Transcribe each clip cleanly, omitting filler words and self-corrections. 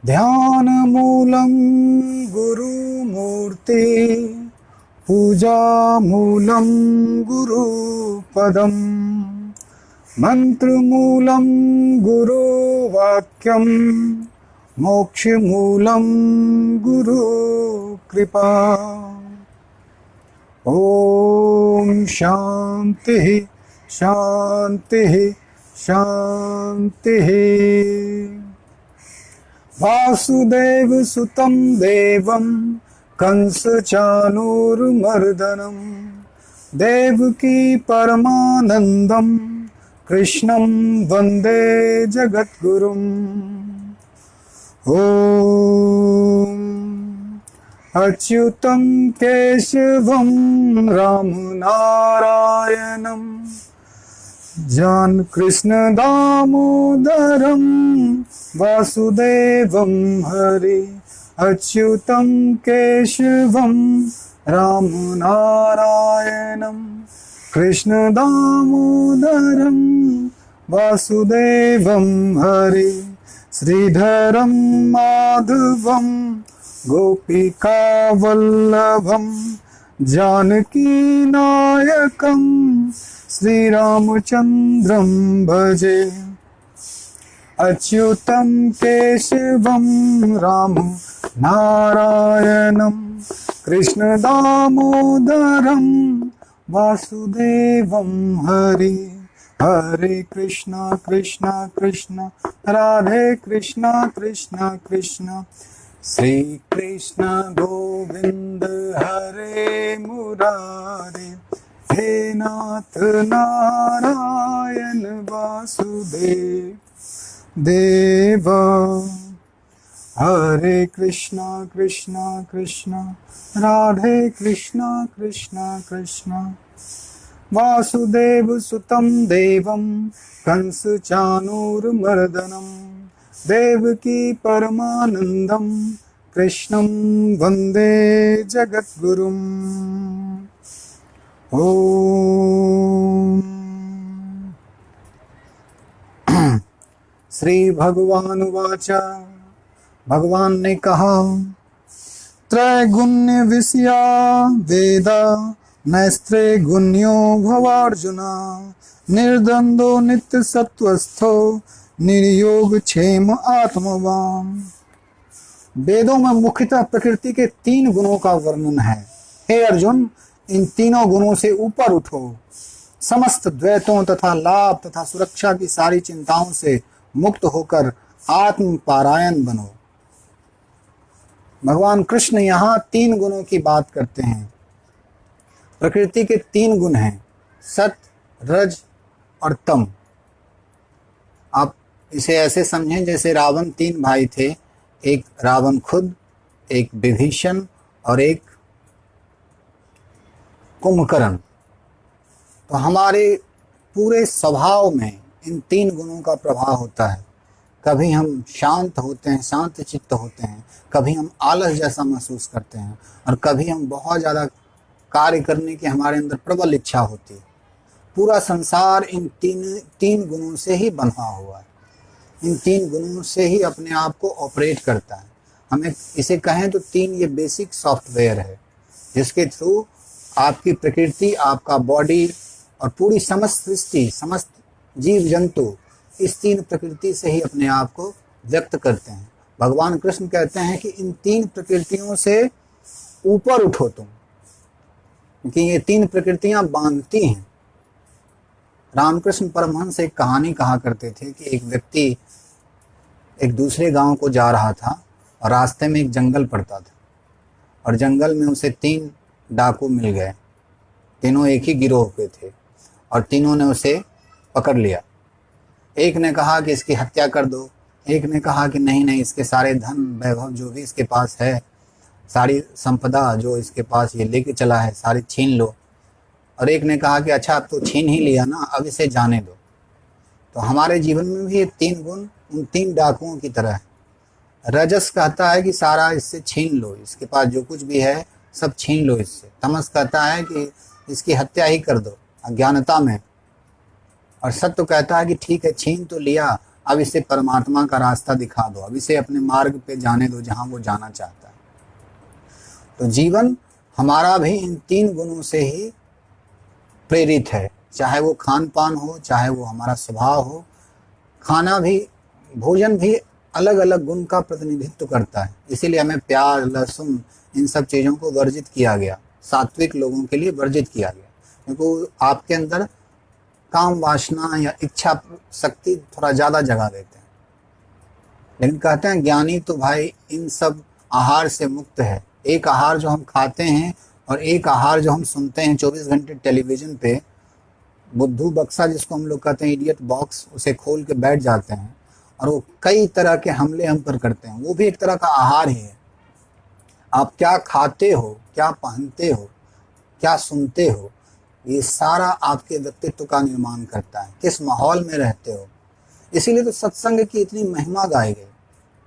ध्यान मूलं गुरुमूर्ति, पूजा मूलं गुरुपदं, मंत्रमूलं गुरुवाक्यं, मोक्षमूलं गुरुकृपा। ओम शांति शांति शांति। वासुदेव सुतं देवं कंसचाणूरमर्दनं, देवकी परमानंदं कृष्णं वंदे जगद्गुरुम्। ओम अच्युतं केशवं राम नारायणं, जान कृष्ण दामोदरं वासुदेवं हरि। अच्युतं केशवं राम नारायणं, कृष्ण दामोदरं वासुदेवं हरि। श्रीधरं माधवं गोपिका वल्लभं, जानकी नायकं श्रीरामचंद्रं भजे। अच्युतं केशवं राम नारायणं, कृष्ण दामोदरं वासुदेवं हरि। हरे कृष्णा कृष्णा कृष्णा राधे कृष्णा कृष्णा कृष्णा, श्री कृष्ण गोविंद हरे मुरारे। हे नाथ नारायण वासुदेव देवा। हरे कृष्णा कृष्णा कृष्णा राधे कृष्णा कृष्णा कृष्णा, वासुदेव सुतं देवं कंसचाणूरमर्दनं, देवकी परमानंदं कृष्णं वंदे जगद्गुरुम्। ओम श्री भगवान वाच, भगवान ने कहा, त्रैगुण्य विषया वेदा नैस्त्रैगुण्यो भवार्जुना, निर्द्वंदो नित्य सत्वस्थो निर्योग क्षेम आत्मवान। वेदों में मुख्यतः प्रकृति के 3 गुणों का वर्णन है। हे अर्जुन, इन तीनों गुणों से ऊपर उठो, समस्त द्वैतों तथा लाभ तथा सुरक्षा की सारी चिंताओं से मुक्त होकर आत्म पारायण बनो। भगवान कृष्ण यहाँ 3 गुणों की बात करते हैं। प्रकृति के 3 गुण हैं, सत, रज और तम। आप इसे ऐसे समझें जैसे रावण 3 भाई थे, एक रावण खुद, एक विभीषण और एक कुंभकर्ण। तो हमारे पूरे स्वभाव में इन 3 गुणों का प्रभाव होता है। कभी हम शांत होते हैं, शांत चित्त होते हैं, कभी हम आलस जैसा महसूस करते हैं, और कभी हम बहुत ज़्यादा कार्य करने की हमारे अंदर प्रबल इच्छा होती है। पूरा संसार इन तीन गुणों से ही बना हुआ है। इन 3 गुणों से ही अपने आप को ऑपरेट करता है। हमें इसे कहें तो 3 ये बेसिक सॉफ्टवेयर है, जिसके थ्रू आपकी प्रकृति, आपका बॉडी और पूरी समस्त सृष्टि, समस्त जीव जंतु इस 3 प्रकृति से ही अपने आप को व्यक्त करते हैं। भगवान कृष्ण कहते हैं कि इन 3 प्रकृतियों से ऊपर उठो तुम, क्योंकि ये 3 प्रकृतियां बांधती हैं। रामकृष्ण परमहंस एक कहानी कहा करते थे कि एक व्यक्ति एक दूसरे गांव को जा रहा था और रास्ते में एक जंगल पड़ता था, और जंगल में उसे 3 डाकू मिल गए। तीनों एक ही गिरोह के थे और तीनों ने उसे पकड़ लिया। एक ने कहा कि इसकी हत्या कर दो, एक ने कहा कि नहीं नहीं, इसके सारे धन वैभव जो भी इसके पास है, सारी संपदा जो इसके पास ये लेके चला है, सारी छीन लो। और एक ने कहा कि अच्छा अब तो छीन ही लिया ना, अब इसे जाने दो। तो हमारे जीवन में भी ये 3 गुण उन 3 डाकुओं की तरह है। रजस कहता है कि सारा इससे छीन लो, इसके पास जो कुछ भी है सब छीन लो इससे। तमस कहता है कि इसकी हत्या ही कर दो अज्ञानता में। और सत्य कहता है कि ठीक है, छीन तो लिया, अब इसे परमात्मा का रास्ता दिखा दो, अब इसे अपने मार्ग पे जाने दो जहाँ वो जाना चाहता है। तो जीवन हमारा भी इन 3 गुणों से ही प्रेरित है, चाहे वो खान पान हो, चाहे वो हमारा स्वभाव हो। खाना भी, भोजन भी अलग अलग गुण का प्रतिनिधित्व करता है, इसीलिए हमें प्याज, लहसुन, इन सब चीज़ों को वर्जित किया गया, सात्विक लोगों के लिए वर्जित किया गया, क्योंकि आपके अंदर काम वासना या इच्छा शक्ति थोड़ा ज़्यादा जगा देते हैं। लेकिन कहते हैं ज्ञानी तो भाई इन सब आहार से मुक्त है। एक आहार जो हम खाते हैं और एक आहार जो हम सुनते हैं 24 घंटे टेलीविज़न पे, बुद्धू बक्सा जिसको हम लोग कहते हैं, इडियट बॉक्स, उसे खोल के बैठ जाते हैं और वो कई तरह के हमले हम पर करते हैं, वो भी एक तरह का आहार ही है। आप क्या खाते हो, क्या पहनते हो, क्या सुनते हो, ये सारा आपके व्यक्तित्व का निर्माण करता है, किस माहौल में रहते हो। इसीलिए तो सत्संग की इतनी महिमा गाई गई।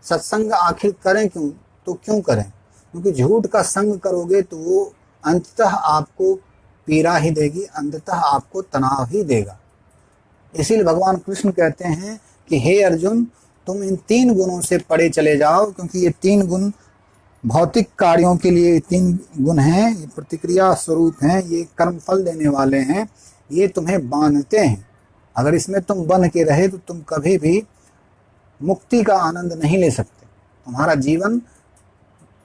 सत्संग आखिर करें क्यों, तो क्यों करें, क्योंकि झूठ का संग करोगे तो वो अंततः आपको पीड़ा ही देगी, अंततः आपको तनाव ही देगा। इसीलिए भगवान कृष्ण कहते हैं कि हे अर्जुन, तुम इन 3 गुणों से परे चले जाओ, क्योंकि ये 3 गुण भौतिक कार्यों के लिए 3 गुण हैं, ये प्रतिक्रिया स्वरूप हैं, ये कर्म फल देने वाले हैं, ये तुम्हें बांधते हैं। अगर इसमें तुम बंध के रहे तो तुम कभी भी मुक्ति का आनंद नहीं ले सकते। तुम्हारा जीवन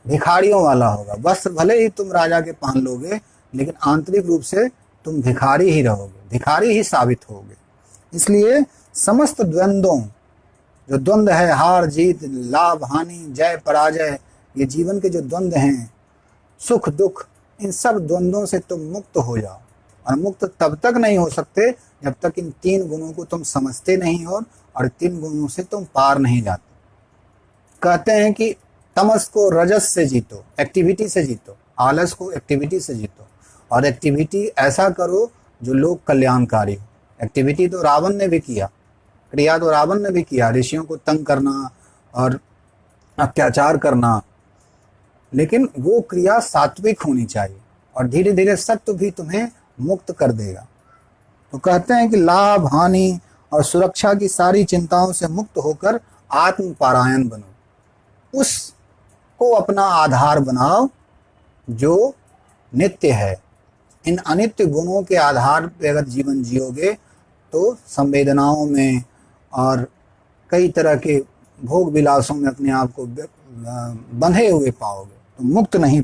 भिखारियों वाला होगा। वस्त्र भले ही तुम राजा के पहन लोगे, लेकिन आंतरिक रूप से तुम भिखारी ही रहोगे, भिखारी ही साबित होगे। इसलिए समस्त द्वंद्वों, जो द्वंद्व है, हार जीत, लाभ हानि, जय पराजय, ये जीवन के जो द्वंद्व हैं, सुख दुख, इन सब द्वंद्वों से तुम मुक्त हो जाओ। और मुक्त तब तक नहीं हो सकते जब तक इन 3 गुणों को तुम समझते नहीं हो और 3 गुणों से तुम पार नहीं जाते। कहते हैं कि तमस को रजस से जीतो, एक्टिविटी से जीतो, आलस को एक्टिविटी से जीतो, और एक्टिविटी ऐसा करो जो लोक कल्याणकारी हो। एक्टिविटी तो रावण ने भी किया, क्रिया तो रावण ने भी किया, ऋषियों को तंग करना और अत्याचार करना, लेकिन वो क्रिया सात्विक होनी चाहिए और धीरे धीरे सत्य भी तुम्हें मुक्त कर देगा। तो कहते हैं कि लाभ हानि और सुरक्षा की सारी चिंताओं से मुक्त होकर आत्मपरायण बनो, उसको अपना आधार बनाओ जो नित्य है। इन अनित्य गुणों के आधार पर अगर जीवन जियोगे तो संवेदनाओं में और कई तरह के भोग विलासों में अपने आप को बंधे हुए पाओगे, तो मुक्त नहीं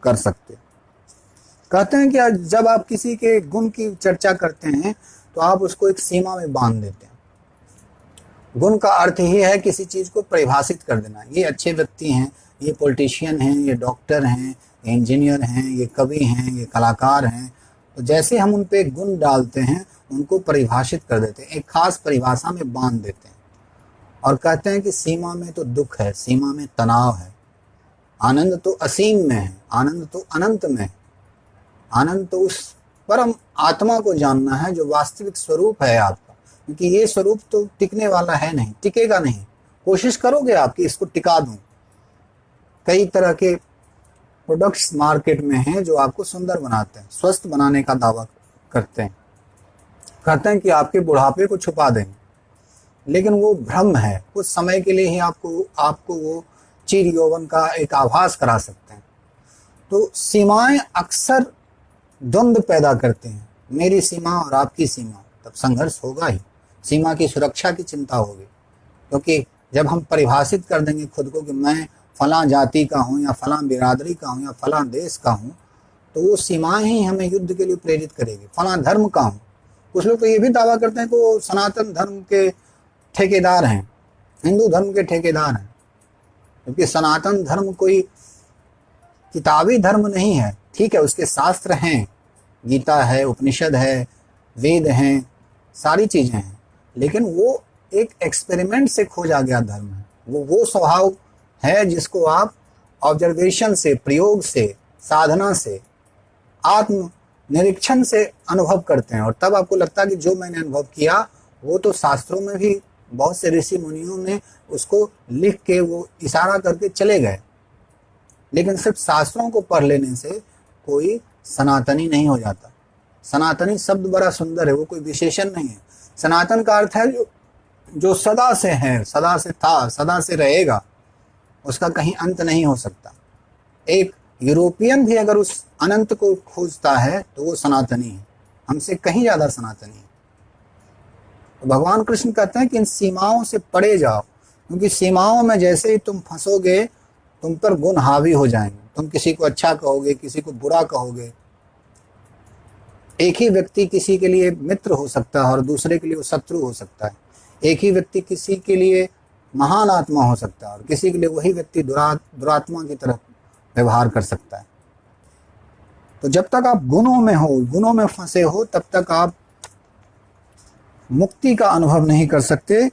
कर सकते। कहते हैं कि जब आप किसी के गुण की चर्चा करते हैं तो आप उसको एक सीमा में बांध देते हैं। गुण का अर्थ ही है किसी चीज़ को परिभाषित कर देना। ये अच्छे व्यक्ति हैं, ये पॉलिटिशियन हैं, ये डॉक्टर हैं, ये इंजीनियर हैं, ये कवि हैं, ये कलाकार हैं। तो जैसे हम उन पे गुण डालते हैं, उनको परिभाषित कर देते हैं, एक खास परिभाषा में बांध देते हैं और कहते हैं कि सीमा में तो दुख है, सीमा में तनाव है, आनंद तो असीम में है, आनंद तो अनंत में है। आनंद तो उस परम आत्मा को जानना है जो वास्तविक स्वरूप है आपका, क्योंकि ये स्वरूप तो टिकने वाला है नहीं, टिकेगा नहीं। कोशिश करोगे आप कि इसको टिका दूं। कई तरह के प्रोडक्ट्स मार्केट में हैं जो आपको सुंदर बनाते हैं, स्वस्थ बनाने का दावा करते हैं, कहते हैं कि आपके बुढ़ापे को छुपा देंगे, लेकिन वो भ्रम है। कुछ समय के लिए ही आपको वो चिर यौवन का एक आभास करा सकते हैं। तो सीमाएं अक्सर द्वंद्व पैदा करते हैं, मेरी सीमा और आपकी सीमा, तब संघर्ष होगा ही। सीमा की सुरक्षा की चिंता होगी, क्योंकि जब हम परिभाषित कर देंगे खुद को कि मैं फलां जाति का हूँ या फलां बिरादरी का हूँ या फलां देश का हूँ, तो वो सीमाएं ही हमें युद्ध के लिए प्रेरित करेगी। फलां धर्म का हूँ, कुछ लोग तो ये भी दावा करते हैं कि वो सनातन धर्म के ठेकेदार हैं, हिंदू धर्म के ठेकेदार हैं, क्योंकि सनातन धर्म कोई किताबी धर्म नहीं है। ठीक है, उसके शास्त्र हैं, गीता है, उपनिषद है, वेद हैं, सारी चीज़ें हैं, लेकिन वो एक एक्सपेरिमेंट से खोजा गया धर्म है। वो स्वभाव है जिसको आप ऑब्जर्वेशन से, प्रयोग से, साधना से, आत्म निरीक्षण से अनुभव करते हैं, और तब आपको लगता है कि जो मैंने अनुभव किया वो तो शास्त्रों में भी बहुत से ऋषि मुनियों ने उसको लिख के वो इशारा करके चले गए। लेकिन सिर्फ शास्त्रों को पढ़ लेने से कोई सनातनी नहीं हो जाता। सनातनी शब्द बड़ा सुंदर है, वो कोई विशेषण नहीं है। सनातन का अर्थ है जो जो सदा से है, सदा से था, सदा से रहेगा, उसका कहीं अंत नहीं हो सकता। एक यूरोपियन भी अगर उस अनंत को खोजता है तो वो सनातनी है, हमसे कहीं ज़्यादा सनातनी है। तो भगवान कृष्ण कहते हैं कि इन सीमाओं से परे जाओ, क्योंकि सीमाओं में जैसे ही तुम फंसोगे तुम पर गुण हावी हो जाएंगे। तुम किसी को अच्छा कहोगे, किसी को बुरा कहोगे। एक ही व्यक्ति किसी के लिए मित्र हो सकता है और दूसरे के लिए वो शत्रु हो सकता है। एक ही व्यक्ति किसी के लिए महान आत्मा हो सकता है और किसी के लिए वही व्यक्ति दुरात्मा की तरह व्यवहार कर सकता है। तो जब तक आप गुणों में हो, गुणों में फंसे हो, तब तक आप मुक्ति का अनुभव नहीं कर सकते।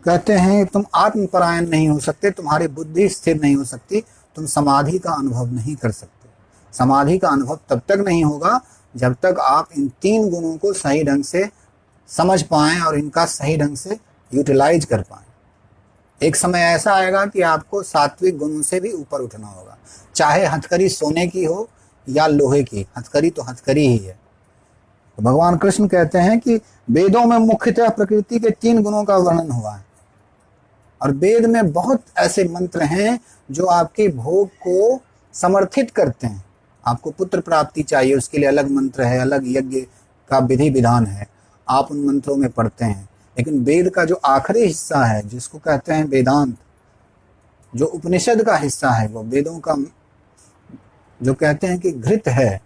कहते हैं तुम आत्मपरायण नहीं हो सकते, तुम्हारी बुद्धि स्थिर नहीं हो सकती, तुम समाधि का अनुभव नहीं कर सकते। समाधि का अनुभव तब तक नहीं होगा जब तक आप इन 3 गुणों को सही ढंग से समझ पाएं और इनका सही ढंग से यूटिलाइज कर पाएं। एक समय ऐसा आएगा कि आपको सात्विक गुणों से भी ऊपर उठना होगा, चाहे हथकड़ी सोने की हो या लोहे की। हथकड़ी तो हथकड़ी ही है। तो भगवान कृष्ण कहते हैं कि वेदों में मुख्यतः प्रकृति के 3 गुणों का वर्णन हुआ है और वेद में बहुत ऐसे मंत्र हैं जो आपके भोग को समर्थित करते हैं। आपको पुत्र प्राप्ति चाहिए, उसके लिए अलग मंत्र है, अलग यज्ञ का विधि विधान है, आप उन मंत्रों में पढ़ते हैं। लेकिन वेद का जो आखिरी हिस्सा है, जिसको कहते हैं वेदांत, जो उपनिषद का हिस्सा है, वो वेदों का जो कहते हैं कि घृत है,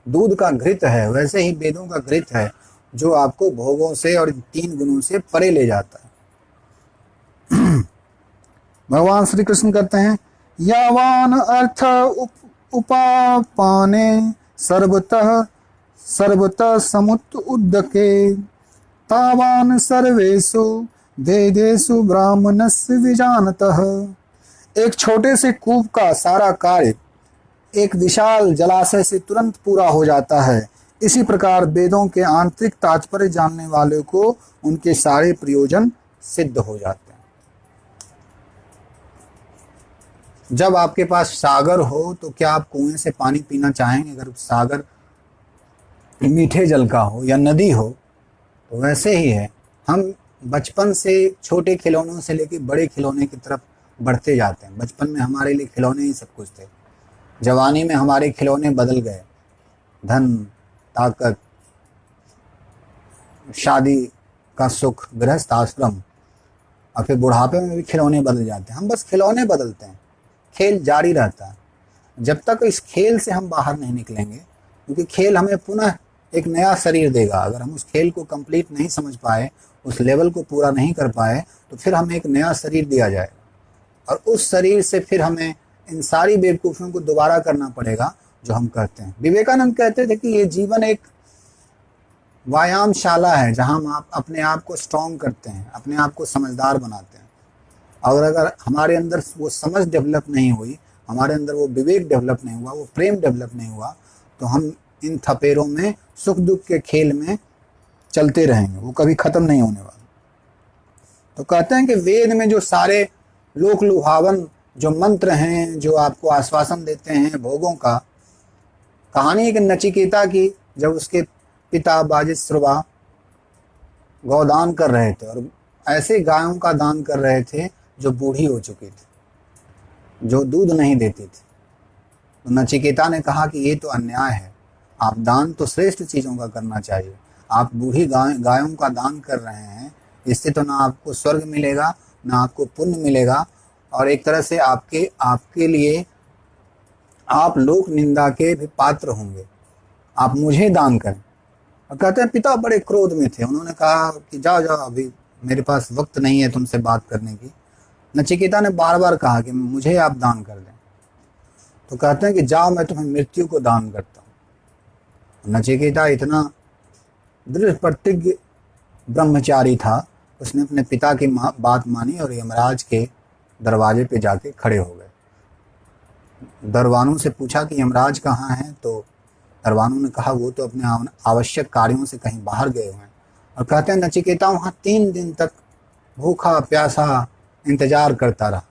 दूध का घृत है, वैसे ही वेदों का घृत है जो आपको भोगों से और 3 गुणों से परे ले जाता है। भगवान श्री कृष्ण कहते हैं यावान अर्थ उपापाने सर्वतः समुत उद्दके तावान सर्वेषु वेदेषु ब्राह्मणस्य विजानतः। एक छोटे से कूप का सारा कार्य एक विशाल जलाशय से तुरंत पूरा हो जाता है। इसी प्रकार वेदों के आंतरिक तात्पर्य जानने वाले को उनके सारे प्रयोजन सिद्ध हो जाते हैं। जब आपके पास सागर हो तो क्या आप कुएं से पानी पीना चाहेंगे? अगर सागर मीठे जल का हो या नदी हो, तो वैसे ही है। हम बचपन से छोटे खिलौनों से लेकर बड़े खिलौने की तरफ बढ़ते जाते हैं। बचपन में हमारे लिए खिलौने ही सब कुछ थे, जवानी में हमारे खिलौने बदल गए, धन, ताकत, शादी का सुख, गृहस्थ आश्रम, और फिर बुढ़ापे में भी खिलौने बदल जाते हैं। हम बस खिलौने बदलते हैं, खेल जारी रहता है जब तक इस खेल से हम बाहर नहीं निकलेंगे, क्योंकि खेल हमें पुनः एक नया शरीर देगा। अगर हम उस खेल को कंप्लीट नहीं समझ पाए, उस लेवल को पूरा नहीं कर पाए, तो फिर हमें एक नया शरीर दिया जाएगा और उस शरीर से फिर हमें इन सारी बेवकूफ़ियों को दोबारा करना पड़ेगा जो हम करते हैं। विवेकानंद कहते थे कि ये जीवन एक व्यायामशाला है जहां हम अपने आप को स्ट्रॉन्ग करते हैं, अपने आप को समझदार बनाते हैं। और अगर हमारे अंदर वो समझ डेवलप नहीं हुई, हमारे अंदर वो विवेक डेवलप नहीं हुआ, वो प्रेम डेवलप नहीं हुआ, तो हम इन थपेरों में, सुख दुख के खेल में चलते रहेंगे, वो कभी ख़त्म नहीं होने वाला। तो कहते हैं कि वेद में जो सारे लोक लुभावन जो मंत्र हैं, जो आपको आश्वासन देते हैं भोगों का, कहानी एक नचिकेता की, जब उसके पिता बाजिश्रवा गौदान कर रहे थे और ऐसे गायों का दान कर रहे थे जो बूढ़ी हो चुकी थी, जो दूध नहीं देती थी। तो नचिकेता ने कहा कि ये तो अन्याय है, आप दान तो श्रेष्ठ चीज़ों का करना चाहिए, आप बूढ़ी गायों का दान कर रहे हैं, इससे तो ना आपको स्वर्ग मिलेगा, ना आपको पुण्य मिलेगा, और एक तरह से आपके लिए आप लोक निंदा के भी पात्र होंगे, आप मुझे दान करें। और कहते हैं पिता बड़े क्रोध में थे, उन्होंने कहा कि जाओ जाओ, अभी मेरे पास वक्त नहीं है तुमसे बात करने की। नचिकेता ने बार बार कहा कि मुझे आप दान कर दें। तो कहते हैं कि जाओ, मैं तुम्हें मृत्यु को दान करता हूँ। नचिकेता इतना दृढ़ प्रतिज्ञ ब्रह्मचारी था, उसने अपने पिता की बात मानी और यमराज के दरवाजे पे जाके खड़े हो गए। दरवानों से पूछा कि यमराज कहाँ हैं, तो दरवानों ने कहा वो तो अपने आवश्यक कार्यों से कहीं बाहर गए हुए हैं। और कहते हैं नचिकेता वहाँ 3 दिन तक भूखा प्यासा इंतजार करता रहा।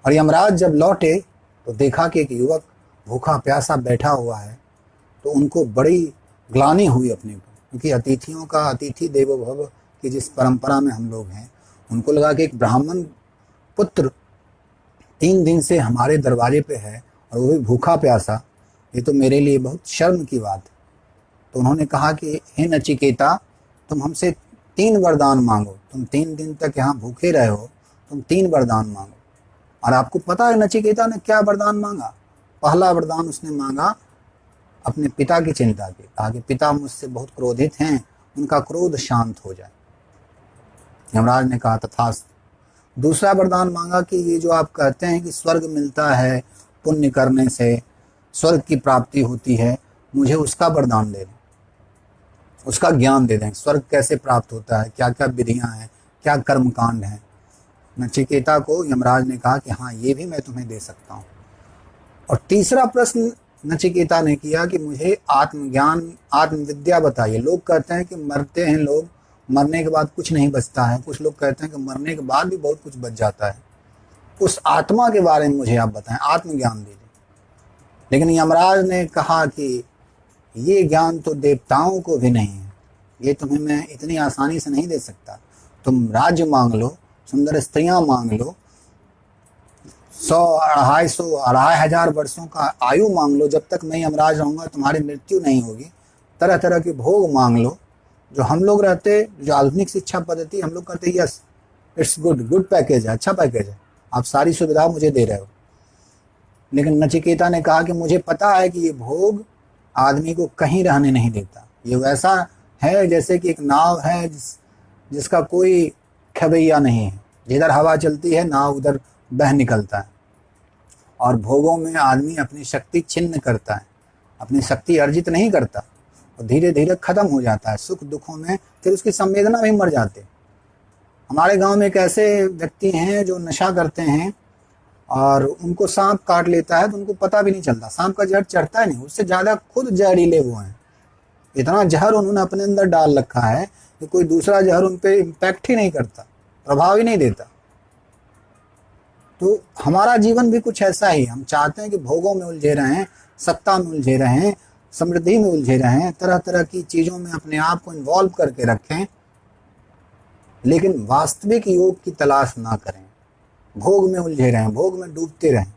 और यमराज जब लौटे तो देखा कि एक युवक भूखा प्यासा बैठा हुआ है, तो उनको बड़ी ग्लानि हुई अपने को। क्योंकि अतिथियों का अतिथि देवो भव की जिस परंपरा में हम लोग हैं, उनको लगा कि एक ब्राह्मण पुत्र 3 दिन से हमारे दरवाजे पे है और वो भी भूखा प्यासा, ये तो मेरे लिए बहुत शर्म की बात है। तो उन्होंने कहा कि हे नचिकेता, तुम हमसे 3 वरदान मांगो, तुम 3 दिन तक यहाँ भूखे रहे हो, तुम 3 वरदान मांगो। और आपको पता है नचिकेता ने क्या वरदान मांगा? पहला वरदान उसने मांगा अपने पिता की चिंता की, कहा कि पिता मुझसे बहुत क्रोधित हैं, उनका क्रोध शांत हो जाए। यमराज ने कहा तथास्तु। दूसरा वरदान मांगा कि ये जो आप कहते हैं कि स्वर्ग मिलता है पुण्य करने से, स्वर्ग की प्राप्ति होती है, मुझे उसका वरदान दे दें, उसका ज्ञान दे दें, स्वर्ग कैसे प्राप्त होता है, क्या क्या विधियां हैं, क्या कर्मकांड हैं। नचिकेता को यमराज ने कहा कि हाँ, ये भी मैं तुम्हें दे सकता हूँ। और तीसरा प्रश्न नचिकेता ने किया कि मुझे आत्मज्ञान, आत्मविद्या बताइए। लोग कहते हैं कि मरते हैं लोग, मरने के बाद कुछ नहीं बचता है, कुछ लोग कहते हैं कि मरने के बाद भी बहुत कुछ बच जाता है, उस आत्मा के बारे में मुझे आप बताएं, आत्मज्ञान दीजिए। लेकिन यमराज ने कहा कि ये ज्ञान तो देवताओं को भी नहीं है, ये तुम्हें मैं इतनी आसानी से नहीं दे सकता। तुम राज्य मांग लो, सुंदर स्त्रियां मांग लो, 100, 250, 2500 वर्षों का आयु मांग लो, जब तक मैं यमराज रहूंगा तुम्हारी मृत्यु नहीं होगी। तरह तरह के भोग मांग लो। जो हम लोग रहते, जो आधुनिक शिक्षा पद्धति, हम लोग कहते यस इट्स गुड पैकेज है, अच्छा पैकेज है, आप सारी सुविधा मुझे दे रहे हो। लेकिन नचिकेता ने कहा कि मुझे पता है कि ये भोग आदमी को कहीं रहने नहीं देता। ये वैसा है जैसे कि एक नाव है जिसका कोई खबैया नहीं है, जिधर हवा चलती है नाव उधर बह निकलता है। और भोगों में आदमी अपनी शक्ति छिन्न करता है, अपनी शक्ति अर्जित नहीं करता और धीरे धीरे खत्म हो जाता है। सुख दुखों में फिर उसकी संवेदना भी मर जाती है। हमारे गांव में एक ऐसे व्यक्ति हैं जो नशा करते हैं और उनको सांप काट लेता है तो उनको पता भी नहीं चलता, सांप का जहर चढ़ता है नहीं, उससे ज़्यादा खुद जहरीले वो हैं। इतना जहर उन्होंने अपने अंदर डाल रखा है कि कोई दूसरा जहर उन पर इम्पैक्ट ही नहीं करता, प्रभाव ही नहीं देता। तो हमारा जीवन भी कुछ ऐसा ही, हम चाहते हैं कि भोगों में उलझे रहें, सत्ता में उलझे रहें, समृद्धि में उलझे रहें, तरह तरह की चीज़ों में अपने आप को इन्वॉल्व करके रखें, लेकिन वास्तविक योग की तलाश ना करें। भोग में उलझे रहें, भोग में डूबते रहें।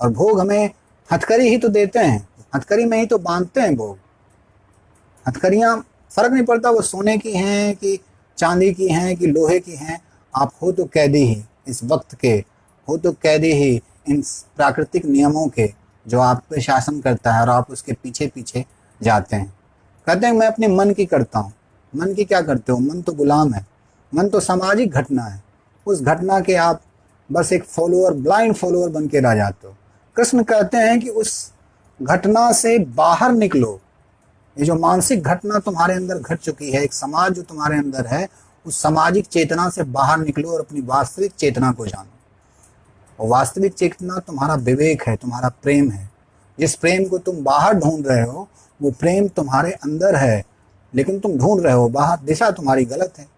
और भोग हमें हथकड़ी ही तो देते हैं, हथकड़ी में ही तो बांधते हैं भोग। हथकड़ियाँ फर्क नहीं पड़ता वो सोने की हैं कि चांदी की हैं कि लोहे की हैं, आप हो तो कैदी ही इस वक्त के, हो तो कैदी ही इन प्राकृतिक नियमों के जो आप पे शासन करता है और आप उसके पीछे पीछे जाते हैं। कहते हैं मैं अपने मन की करता हूँ। मन की क्या करते हो? मन तो गुलाम है, मन तो सामाजिक घटना है, उस घटना के आप बस एक फॉलोअर, ब्लाइंड फॉलोअर बन के रह जाते हो। कृष्ण कहते हैं कि उस घटना से बाहर निकलो। ये जो मानसिक घटना तुम्हारे अंदर घट चुकी है, एक समाज जो तुम्हारे अंदर है, उस सामाजिक चेतना से बाहर निकलो और अपनी वास्तविक चेतना को जानो। और वास्तविक चेतना तुम्हारा विवेक है, तुम्हारा प्रेम है। जिस प्रेम को तुम बाहर ढूंढ रहे हो वो प्रेम तुम्हारे अंदर है, लेकिन तुम ढूंढ रहे हो बाहर। दिशा तुम्हारी गलत है।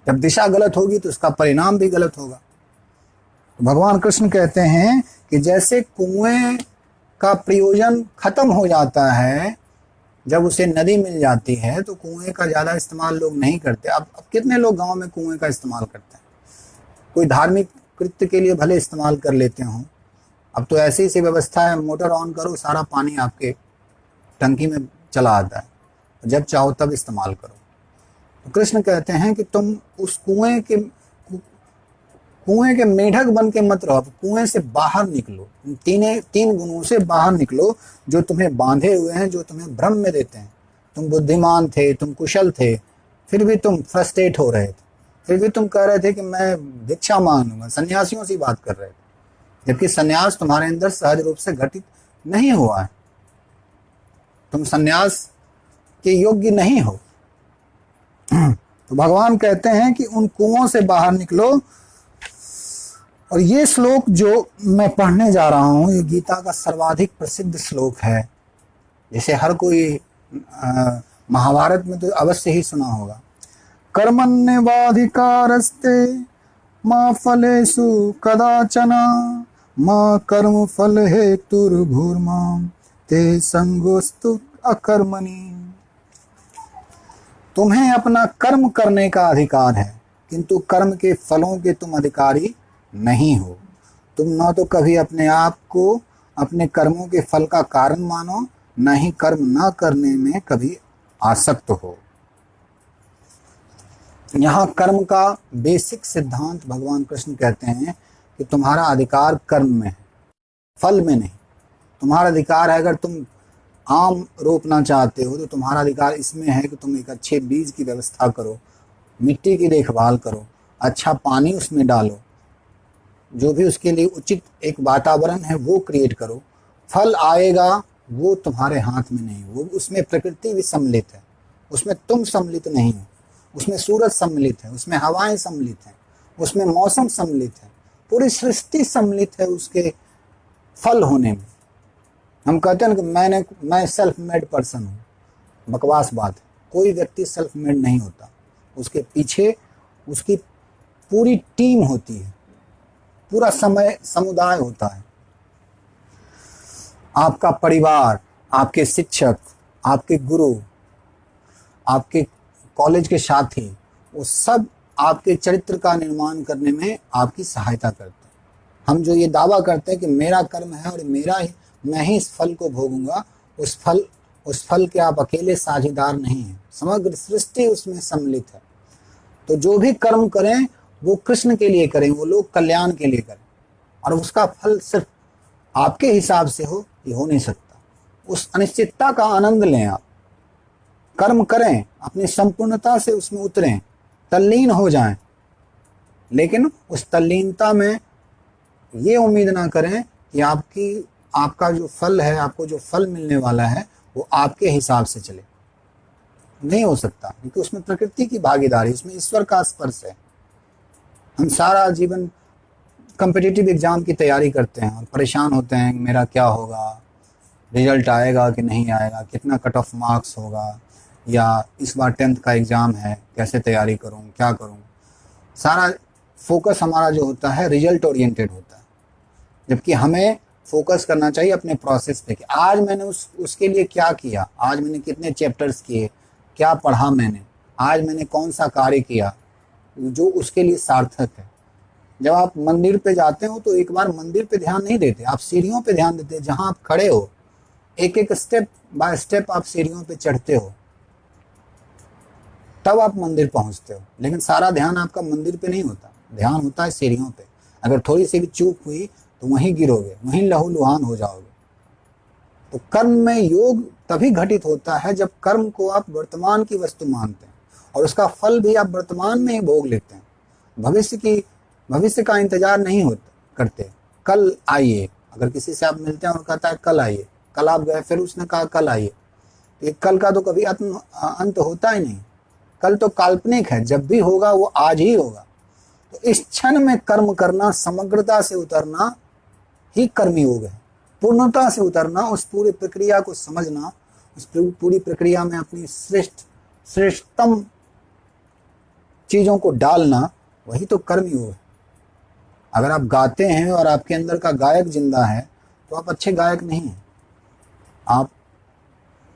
जब दिशा गलत होगी तो उसका परिणाम भी गलत होगा। तो भगवान कृष्ण कहते हैं कि जैसे कुएं का प्रयोजन खत्म हो जाता है जब उसे नदी मिल जाती है, तो कुएं का ज़्यादा इस्तेमाल लोग नहीं करते। अब कितने लोग गांव में कुएं का इस्तेमाल करते हैं? कोई धार्मिक कृत्य के लिए भले इस्तेमाल कर लेते हों। अब तो ऐसी सी व्यवस्था है, मोटर ऑन करो, सारा पानी आपके टंकी में चला आता है, जब चाहो तब इस्तेमाल करो। तो कृष्ण कहते हैं कि तुम उस कुएं के मेढक बन के मत रहो, कुएं से बाहर निकलो। तीन गुणों से बाहर निकलो जो तुम्हें बांधे हुए हैं, जो तुम्हें भ्रम में देते हैं। तुम बुद्धिमान थे, तुम कुशल थे, फिर भी तुम फ्रस्ट्रेट हो रहे थे, फिर भी तुम कह रहे थे कि मैं भिक्षा मांगूंगा, सन्यासियों से बात कर रहे थे, जबकि सन्यास तुम्हारे अंदर सहज रूप से घटित नहीं हुआ है। तुम सन्यास के योग्य नहीं हो। तो भगवान कहते हैं कि उन कुओं से बाहर निकलो। और ये श्लोक जो मैं पढ़ने जा रहा हूँ, ये गीता का सर्वाधिक प्रसिद्ध श्लोक है, जिसे हर कोई महाभारत में तो अवश्य ही सुना होगा। कर्मण्येवाधिकारस्ते मा फलेषु कदाचन मा कर्म फल हेतुर्भुर्मा ते संगोस्तु अकर्मणि। तुम्हें अपना कर्म करने का अधिकार है, किंतु कर्म के फलों के तुम अधिकारी नहीं हो। तुम न तो कभी अपने आप को अपने कर्मों के फल का कारण मानो, न ही कर्म न करने में कभी आसक्त हो। यहाँ कर्म का बेसिक सिद्धांत भगवान कृष्ण कहते हैं कि तुम्हारा अधिकार कर्म में है, फल में नहीं। तुम्हारा अधिकार है, अगर तुम आम रोपना चाहते हो तो तुम्हारा अधिकार इसमें है कि तुम एक अच्छे बीज की व्यवस्था करो, मिट्टी की देखभाल करो, अच्छा पानी उसमें डालो, जो भी उसके लिए उचित एक वातावरण है वो क्रिएट करो। फल आएगा वो तुम्हारे हाथ में नहीं, वो उसमें प्रकृति भी सम्मिलित है, उसमें तुम सम्मिलित नहीं हो। उसमें सूरज सम्मिलित है, उसमें हवाएं सम्मिलित हैं, उसमें मौसम सम्मिलित है, पूरी सृष्टि सम्मिलित है उसके फल होने में। हम कहते हैं कि मैं सेल्फ मेड पर्सन हूँ, बकवास बात है। कोई व्यक्ति सेल्फ मेड नहीं होता, उसके पीछे उसकी पूरी टीम होती है, पूरा समुदाय होता है। आपका परिवार, आपके शिक्षक, आपके गुरु, आपके कॉलेज के साथी, वो सब आपके चरित्र का निर्माण करने में आपकी सहायता करते हैं। हम जो ये दावा करते हैं कि मेरा कर्म है और मैं ही इस फल को भोगूंगा, उस फल के आप अकेले साझेदार नहीं हैं, समग्र सृष्टि उसमें सम्मिलित है। तो जो भी कर्म करें वो कृष्ण के लिए करें, वो लोग कल्याण के लिए करें, और उसका फल सिर्फ आपके हिसाब से हो ये हो नहीं सकता। उस अनिश्चितता का आनंद लें। आप कर्म करें, अपनी संपूर्णता से उसमें उतरें, तल्लीन हो जाएं, लेकिन उस तल्लीनता में ये उम्मीद ना करें कि आपका जो फल है, आपको जो फल मिलने वाला है वो आपके हिसाब से चले। नहीं हो सकता, क्योंकि उसमें प्रकृति की भागीदारी, उसमें ईश्वर का स्पर्श है। हम सारा जीवन कॉम्पिटिटिव एग्जाम की तैयारी करते हैं और परेशान होते हैं मेरा क्या होगा, रिजल्ट आएगा कि नहीं आएगा, कितना कट ऑफ मार्क्स होगा, या इस बार 10th का एग्ज़ाम है कैसे तैयारी करूं, क्या करूं। सारा फोकस हमारा जो होता है रिजल्ट ओरिएंटेड होता है, जबकि हमें फोकस करना चाहिए अपने प्रोसेस पे कि आज मैंने उसके लिए क्या किया, आज मैंने कितने चैप्टर्स किए, क्या पढ़ा मैंने, आज मैंने कौन सा कार्य किया जो उसके लिए सार्थक है। जब आप मंदिर पे जाते हो तो एक बार मंदिर पे ध्यान नहीं देते, आप सीढ़ियों पे ध्यान देते हैं। जहाँ आप खड़े हो, एक एक स्टेप बाय स्टेप आप सीढ़ियों पे चढ़ते हो, तब आप मंदिर पहुंचते हो। लेकिन सारा ध्यान आपका मंदिर पे नहीं होता, ध्यान होता है सीढ़ियों पे। अगर थोड़ी सी भी चूक हुई तो वहीं गिरोगे, वहीं लहूलुहान हो जाओगे। तो कर्म में योग तभी घटित होता है जब कर्म को आप वर्तमान की वस्तु मानते हैं और उसका फल भी आप वर्तमान में ही भोग लेते हैं। भविष्य का इंतजार नहीं करते। कल आइए, अगर किसी से आप मिलते हैं और कहता है कल आइए, कल आप गए, फिर उसने कहा कल आइए, तो कल का तो कभी अंत होता ही नहीं। कल तो काल्पनिक है, जब भी होगा वो आज ही होगा। तो इस क्षण में कर्म करना, समग्रता से उतरना ही कर्मयोग है। पूर्णता से उतरना, उस पूरी प्रक्रिया को समझना, उस पूरी प्रक्रिया में अपनी श्रेष्ठतम चीजों को डालना, वही तो कर्मयोग है। अगर आप गाते हैं और आपके अंदर का गायक जिंदा है तो आप अच्छे गायक नहीं हैं। आप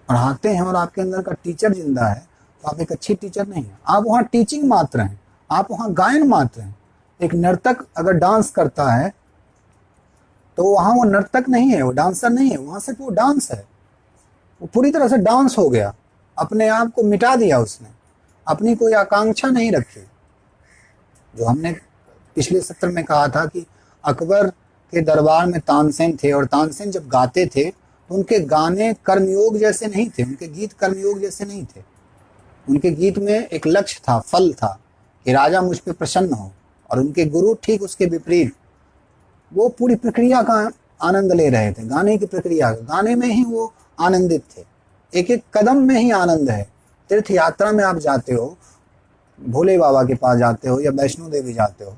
पढ़ाते हैं और आपके अंदर का टीचर जिंदा है तो आप एक अच्छी टीचर नहीं हैं। आप वहाँ टीचिंग मात्र हैं, आप वहाँ गायन मात्र हैं। एक नर्तक अगर डांस करता है तो वहाँ वो नर्तक नहीं है, वो डांसर नहीं है, वहाँ सिर्फ वो डांस है। वो पूरी तरह से डांस हो गया, अपने आप को मिटा दिया उसने, अपनी कोई आकांक्षा नहीं रखी। जो हमने पिछले सत्र में कहा था कि अकबर के दरबार में तानसेन थे और तानसेन जब गाते थे तो उनके गाने कर्मयोग जैसे नहीं थे, उनके गीत कर्मयोग जैसे नहीं थे। उनके गीत में एक लक्ष्य था, फल था कि राजा मुझ पे प्रसन्न हो, और उनके गुरु ठीक उसके विपरीत, वो पूरी प्रक्रिया का आनंद ले रहे थे, गाने की प्रक्रिया, गाने में ही वो आनंदित थे। एक एक कदम में ही आनंद है। तीर्थ यात्रा में आप जाते हो, भोले बाबा के पास जाते हो या वैष्णो देवी जाते हो,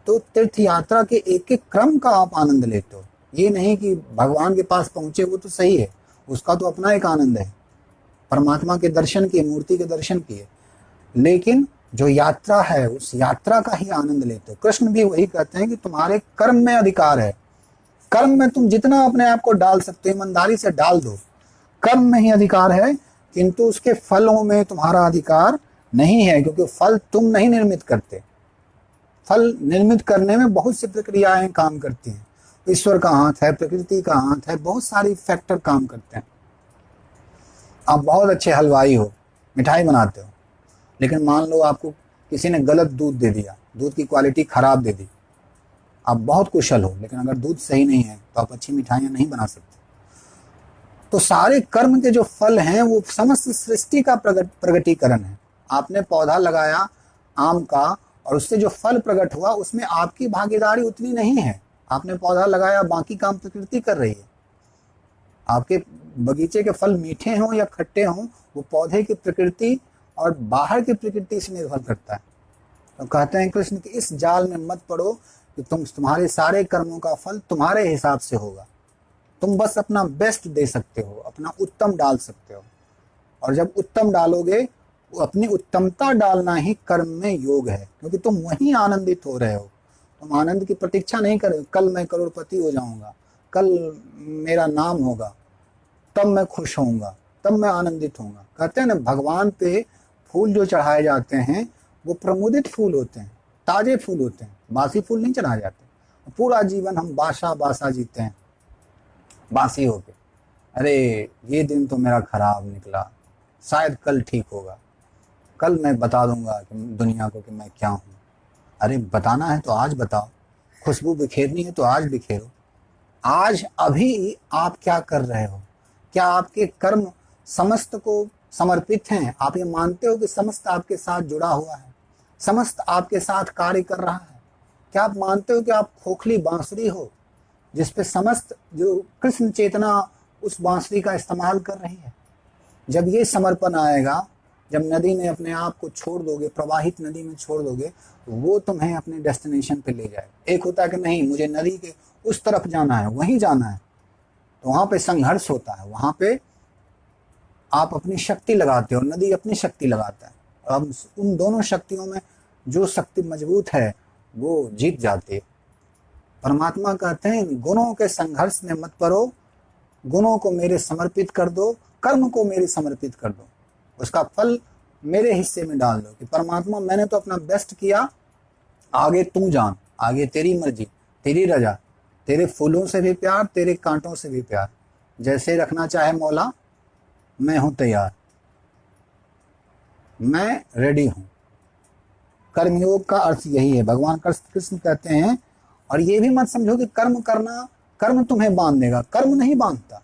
तो तीर्थ यात्रा के एक एक क्रम का आप आनंद लेते हो। ये नहीं कि भगवान के पास पहुंचे वो तो सही है, उसका तो अपना एक आनंद है, परमात्मा के दर्शन किए, मूर्ति के दर्शन किए, लेकिन जो यात्रा है उस यात्रा का ही आनंद लेते हो। कृष्ण भी वही कहते हैं कि तुम्हारे कर्म में अधिकार है। कर्म में तुम जितना अपने आप को डाल सकते हो, ईमानदारी से डाल दो। कर्म में ही अधिकार है किंतु उसके फलों में तुम्हारा अधिकार नहीं है, क्योंकि फल तुम नहीं निर्मित करते। फल निर्मित करने में बहुत सी प्रक्रियाएं काम करती हैं। ईश्वर का हाथ है, प्रकृति का हाथ है, बहुत सारी फैक्टर काम करते हैं। आप बहुत अच्छे हलवाई हो, मिठाई बनाते हो, लेकिन मान लो आपको किसी ने गलत दूध दे दिया, दूध की क्वालिटी खराब दे दी। आप बहुत कुशल हो, लेकिन अगर दूध सही नहीं है तो आप अच्छी मिठाइयाँ नहीं बना सकते। तो सारे कर्म के जो फल हैं वो समस्त सृष्टि का प्रगटीकरण है। आपने पौधा लगाया आम का, और उससे जो फल प्रकट हुआ उसमें आपकी भागीदारी उतनी नहीं है। आपने पौधा लगाया, बाकी काम प्रकृति कर रही है। आपके बगीचे के फल मीठे हों या खट्टे हों, वो पौधे की प्रकृति और बाहर की प्रकृति से निर्भर करता है। तो कहते हैं कृष्ण कि इस जाल में मत पड़ो कि तुम्हारे सारे कर्मों का फल तुम्हारे हिसाब से होगा। तुम बस अपना बेस्ट दे सकते हो, अपना उत्तम डाल सकते हो, और जब उत्तम डालोगे, अपनी उत्तमता डालना ही कर्म में योग है, क्योंकि तुम वहीं आनंदित हो रहे हो। तुम आनंद की प्रतीक्षा नहीं कर रहे हो, कल मैं करोड़पति हो जाऊंगा, कल मेरा नाम होगा, तब मैं खुश होऊंगा, तब मैं आनंदित होऊंगा। कहते हैं ना, भगवान पे फूल जो चढ़ाए जाते हैं वो प्रमुदित फूल होते हैं, ताजे फूल होते हैं, बासी फूल नहीं चढ़ाए जाते। पूरा जीवन हम बासा बासा जीते हैं, बासी होके, अरे ये दिन तो मेरा खराब निकला, शायद कल ठीक होगा, कल मैं बता दूंगा कि दुनिया को कि मैं क्या हूँ। अरे बताना है तो आज बताओ, खुशबू बिखेरनी है तो आज बिखेरो। आज अभी आप क्या कर रहे हो? क्या आपके कर्म समस्त को समर्पित हैं? आप ये मानते हो कि समस्त आपके साथ जुड़ा हुआ है, समस्त आपके साथ कार्य कर रहा है? क्या आप मानते हो कि आप खोखली बांसुरी हो जिसपे समस्त जो कृष्ण चेतना उस बांसुरी का इस्तेमाल कर रही है? जब ये समर्पण आएगा, जब नदी में अपने आप को छोड़ दोगे, प्रवाहित नदी में छोड़ दोगे, तो वो तुम्हें अपने डेस्टिनेशन पे ले जाए। एक होता है कि नहीं, मुझे नदी के उस तरफ जाना है, वहीं जाना है, तो वहां पे संघर्ष होता है, वहां पे आप अपनी शक्ति लगाते हो, नदी अपनी शक्ति लगाता है। अब उन दोनों शक्तियों में जो शक्ति मजबूत है वो जीत जाती है। परमात्मा कहते हैं गुणों के संघर्ष में मत पड़ो, गुणों को मेरे समर्पित कर दो, कर्म को मेरे समर्पित कर दो, उसका फल मेरे हिस्से में डाल दो कि परमात्मा मैंने तो अपना बेस्ट किया, आगे तू जान, आगे तेरी मर्जी, तेरी रजा, तेरे फूलों से भी प्यार, तेरे कांटों से भी प्यार, जैसे रखना चाहे मौला मैं हूं तैयार, मैं रेडी हूं। कर्मयोग का अर्थ यही है, भगवान कृष्ण कहते हैं। और ये भी मत समझो कि कर्म करना, कर्म तुम्हें बांध देगा, कर्म नहीं बांधता।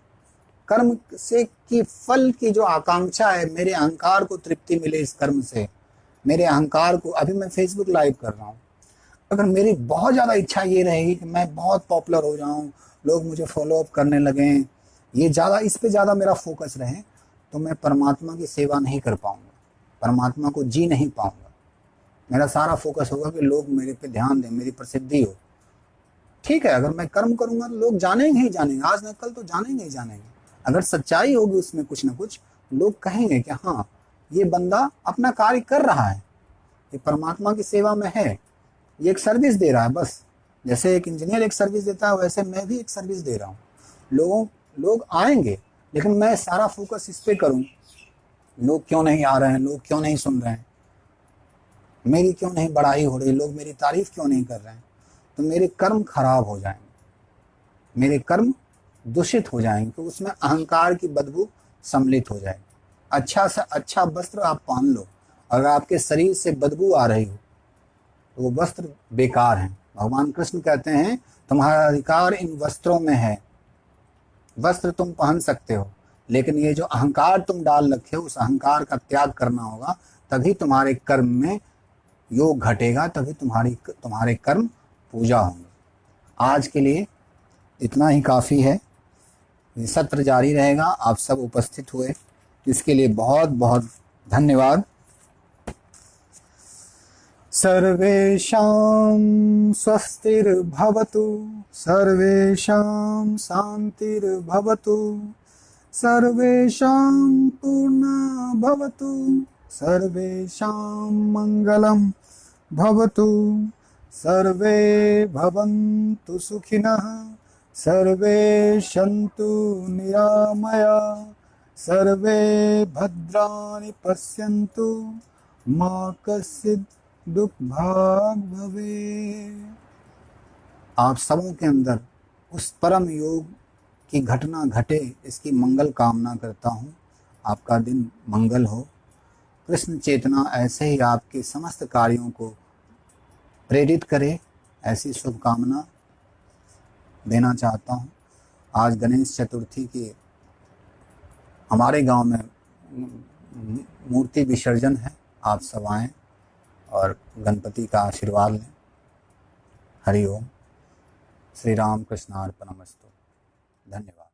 कर्म से की फल की जो आकांक्षा है, मेरे अहंकार को तृप्ति मिले इस कर्म से, मेरे अहंकार को, अभी मैं फेसबुक लाइव कर रहा हूँ, अगर मेरी बहुत ज़्यादा इच्छा ये रहेगी कि मैं बहुत पॉपुलर हो जाऊँ, लोग मुझे फॉलो अप करने लगें, ये ज़्यादा, इस पे ज़्यादा मेरा फोकस रहे, तो मैं परमात्मा की सेवा नहीं कर पाऊँगा, परमात्मा को जी नहीं पाऊँगा। मेरा सारा फोकस होगा कि लोग मेरे पे ध्यान दें, मेरी प्रसिद्धि हो। ठीक है, अगर मैं कर्म करूँगा तो लोग जानेंगे ही जानेंगे, आज न कल तो जानेंगे ही जानेंगे। अगर सच्चाई होगी उसमें कुछ ना कुछ, लोग कहेंगे कि हाँ ये बंदा अपना कार्य कर रहा है, ये परमात्मा की सेवा में है, ये एक सर्विस दे रहा है। बस जैसे एक इंजीनियर एक सर्विस देता है, वैसे मैं भी एक सर्विस दे रहा हूँ। लोग आएंगे, लेकिन मैं सारा फोकस इस पे करूँ, लोग क्यों नहीं आ रहे हैं, लोग क्यों नहीं सुन रहे हैं, मेरी क्यों नहीं बड़ाई हो रही, लोग मेरी तारीफ क्यों नहीं कर रहे हैं, तो मेरे कर्म खराब हो जाएंगे, मेरे कर्म दूषित हो जाएंगे, तो उसमें अहंकार की बदबू सम्मिलित हो जाएगी। अच्छा से अच्छा वस्त्र आप पहन लो, अगर आपके शरीर से बदबू आ रही हो तो वो वस्त्र बेकार हैं। भगवान कृष्ण कहते हैं तुम्हारा अधिकार इन वस्त्रों में है, वस्त्र तुम पहन सकते हो, लेकिन ये जो अहंकार तुम डाल रखे हो, उस अहंकार का त्याग करना होगा, तभी तुम्हारे कर्म में योग घटेगा, तभी तुम्हारे कर्म पूजा होंगे। आज के लिए इतना ही काफ़ी है, ये सत्र जारी रहेगा। आप सब उपस्थित हुए इसके लिए बहुत बहुत धन्यवाद। सर्वेषां स्वस्तिर्भवतु, सर्वेषां शान्तिर्भवतु, सर्वेषां पूर्णं भवतु, सर्वेषां मङ्गलं भवतु, सर्वे भवन्तु सुखिनः, सर्वे सन्तु निरामया, सर्वे भद्राणि पश्यन्तु मा कश्चित् दुःखभाग् भवेत्। आप सबों के अंदर उस परम योग की घटना घटे, इसकी मंगल कामना करता हूँ। आपका दिन मंगल हो। कृष्ण चेतना ऐसे ही आपके समस्त कार्यों को प्रेरित करे, ऐसी शुभकामना देना चाहता हूँ। आज गणेश चतुर्थी की हमारे गांव में मूर्ति विसर्जन है। आप सब आएं और गणपति का आशीर्वाद लें। हरि ओम। श्री राम कृष्णार्पणमस्तु। धन्यवाद।